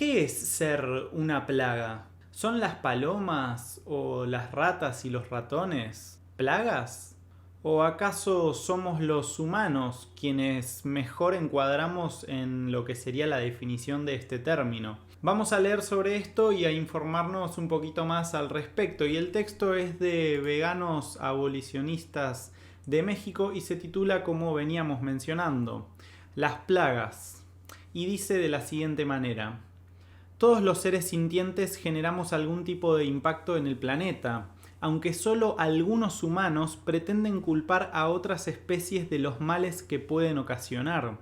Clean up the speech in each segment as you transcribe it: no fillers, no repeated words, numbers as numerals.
¿Qué es ser una plaga? ¿Son las palomas o las ratas y los ratones plagas? ¿O acaso somos los humanos quienes mejor encuadramos en lo que sería la definición de este término? Vamos a leer sobre esto y a informarnos un poquito más al respecto. Y el texto es de Veganos Abolicionistas de México y se titula, como veníamos mencionando, Las plagas. Y dice de la siguiente manera: todos los seres sintientes generamos algún tipo de impacto en el planeta, aunque solo algunos humanos pretenden culpar a otras especies de los males que pueden ocasionar.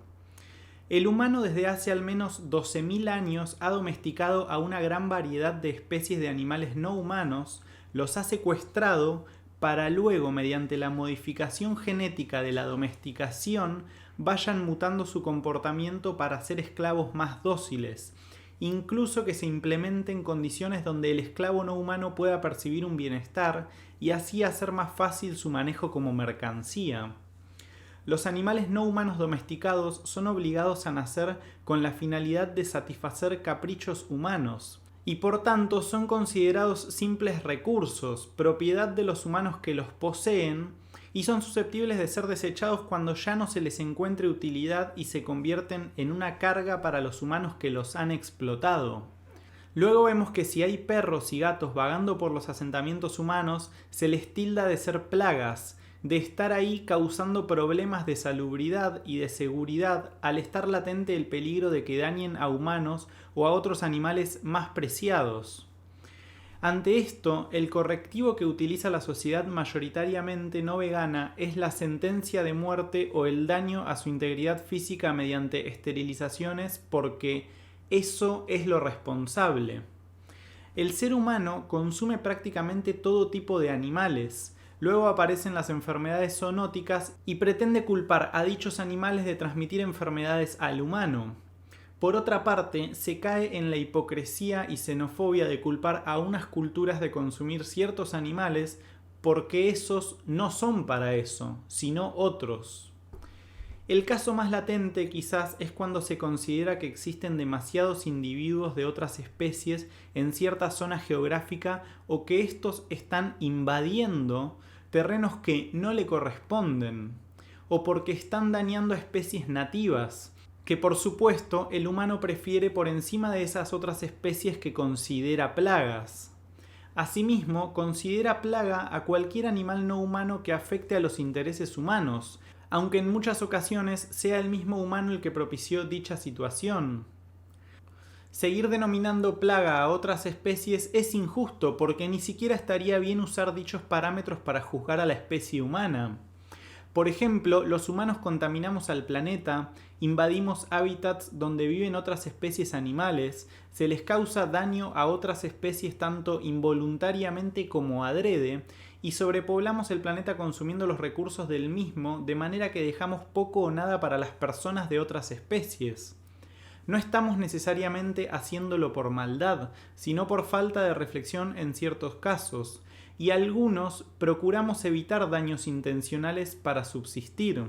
El humano desde hace al menos 12.000 años ha domesticado a una gran variedad de especies de animales no humanos, los ha secuestrado para luego, mediante la modificación genética de la domesticación, vayan mutando su comportamiento para ser esclavos más dóciles, incluso que se implementen condiciones donde el esclavo no humano pueda percibir un bienestar y así hacer más fácil su manejo como mercancía. Los animales no humanos domesticados son obligados a nacer con la finalidad de satisfacer caprichos humanos, y por tanto son considerados simples recursos, propiedad de los humanos que los poseen, y son susceptibles de ser desechados cuando ya no se les encuentre utilidad y se convierten en una carga para los humanos que los han explotado. Luego vemos que si hay perros y gatos vagando por los asentamientos humanos, se les tilda de ser plagas, de estar ahí causando problemas de salubridad y de seguridad al estar latente el peligro de que dañen a humanos o a otros animales más preciados. Ante esto, el correctivo que utiliza la sociedad mayoritariamente no vegana es la sentencia de muerte o el daño a su integridad física mediante esterilizaciones, porque eso es lo responsable. El ser humano consume prácticamente todo tipo de animales. Luego aparecen las enfermedades zoonóticas y pretende culpar a dichos animales de transmitir enfermedades al humano. Por otra parte, se cae en la hipocresía y xenofobia de culpar a unas culturas de consumir ciertos animales porque esos no son para eso, sino otros. El caso más latente quizás es cuando se considera que existen demasiados individuos de otras especies en cierta zona geográfica o que estos están invadiendo terrenos que no le corresponden, o porque están dañando a especies nativas, que por supuesto el humano prefiere por encima de esas otras especies que considera plagas. Asimismo, considera plaga a cualquier animal no humano que afecte a los intereses humanos, aunque en muchas ocasiones sea el mismo humano el que propició dicha situación. Seguir denominando plaga a otras especies es injusto porque ni siquiera estaría bien usar dichos parámetros para juzgar a la especie humana. Por ejemplo, los humanos contaminamos al planeta, invadimos hábitats donde viven otras especies animales, se les causa daño a otras especies tanto involuntariamente como adrede, y sobrepoblamos el planeta consumiendo los recursos del mismo, de manera que dejamos poco o nada para las personas de otras especies. No estamos necesariamente haciéndolo por maldad, sino por falta de reflexión en ciertos casos, y algunos procuramos evitar daños intencionales para subsistir.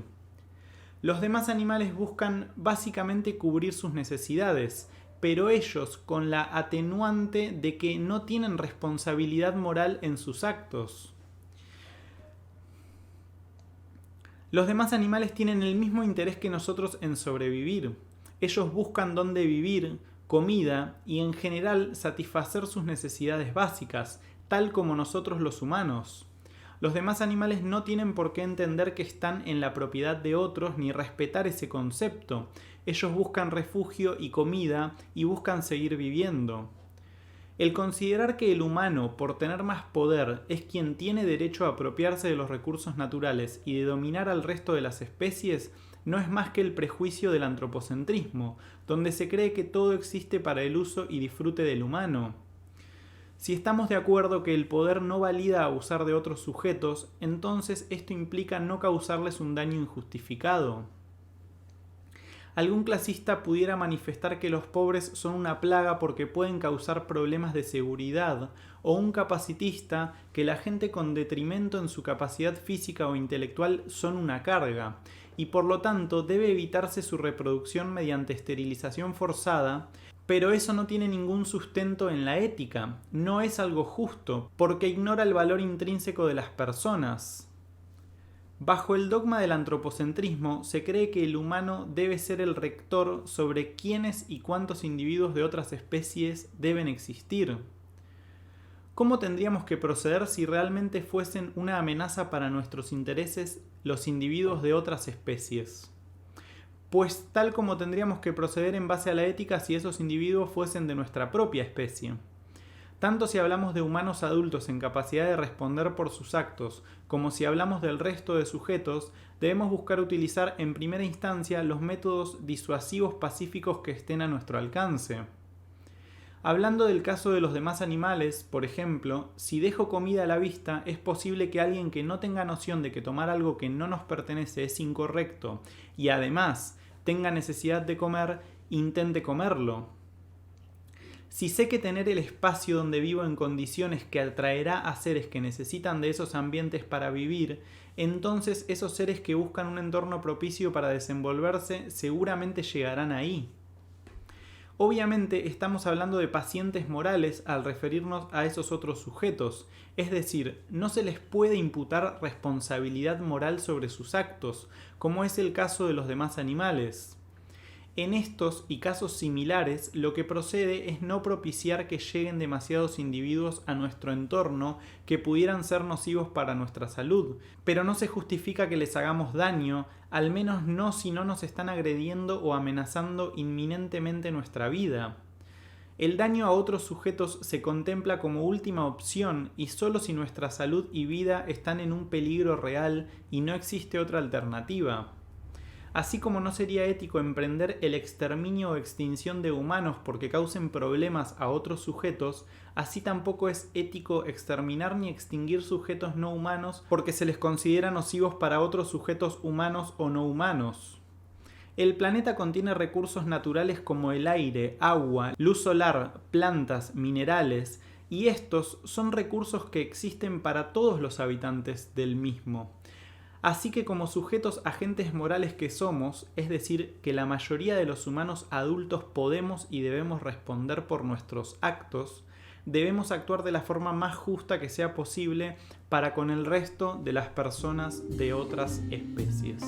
Los demás animales buscan básicamente cubrir sus necesidades, pero ellos con la atenuante de que no tienen responsabilidad moral en sus actos. Los demás animales tienen el mismo interés que nosotros en sobrevivir. Ellos buscan dónde vivir, comida y en general satisfacer sus necesidades básicas, tal como nosotros los humanos. Los demás animales no tienen por qué entender que están en la propiedad de otros ni respetar ese concepto. Ellos buscan refugio y comida y buscan seguir viviendo. El considerar que el humano, por tener más poder, es quien tiene derecho a apropiarse de los recursos naturales y de dominar al resto de las especies, no es más que el prejuicio del antropocentrismo, donde se cree que todo existe para el uso y disfrute del humano. Si estamos de acuerdo que el poder no valida abusar de otros sujetos, entonces esto implica no causarles un daño injustificado. Algún clasista pudiera manifestar que los pobres son una plaga porque pueden causar problemas de seguridad, o un capacitista que la gente con detrimento en su capacidad física o intelectual son una carga, y por lo tanto debe evitarse su reproducción mediante esterilización forzada, Pero eso no tiene ningún sustento en la ética, no es algo justo, porque ignora el valor intrínseco de las personas. Bajo el dogma del antropocentrismo, se cree que el humano debe ser el rector sobre quiénes y cuántos individuos de otras especies deben existir. ¿Cómo tendríamos que proceder si realmente fuesen una amenaza para nuestros intereses los individuos de otras especies? Pues tal como tendríamos que proceder en base a la ética si esos individuos fuesen de nuestra propia especie. Tanto si hablamos de humanos adultos en capacidad de responder por sus actos, como si hablamos del resto de sujetos, debemos buscar utilizar en primera instancia los métodos disuasivos pacíficos que estén a nuestro alcance. Hablando del caso de los demás animales, por ejemplo, si dejo comida a la vista, es posible que alguien que no tenga noción de que tomar algo que no nos pertenece es incorrecto y además tenga necesidad de comer, intente comerlo. Si sé que tener el espacio donde vivo en condiciones que atraerá a seres que necesitan de esos ambientes para vivir, entonces esos seres que buscan un entorno propicio para desenvolverse seguramente llegarán ahí. Obviamente estamos hablando de pacientes morales al referirnos a esos otros sujetos, es decir, no se les puede imputar responsabilidad moral sobre sus actos, como es el caso de los demás animales. En estos y casos similares, lo que procede es no propiciar que lleguen demasiados individuos a nuestro entorno que pudieran ser nocivos para nuestra salud, pero no se justifica que les hagamos daño, al menos no si no nos están agrediendo o amenazando inminentemente nuestra vida. El daño a otros sujetos se contempla como última opción y solo si nuestra salud y vida están en un peligro real y no existe otra alternativa. Así como no sería ético emprender el exterminio o extinción de humanos porque causen problemas a otros sujetos, así tampoco es ético exterminar ni extinguir sujetos no humanos porque se les considera nocivos para otros sujetos humanos o no humanos. El planeta contiene recursos naturales como el aire, agua, luz solar, plantas, minerales, y estos son recursos que existen para todos los habitantes del mismo. Así que como sujetos agentes morales que somos, es decir, que la mayoría de los humanos adultos podemos y debemos responder por nuestros actos, debemos actuar de la forma más justa que sea posible para con el resto de las personas de otras especies.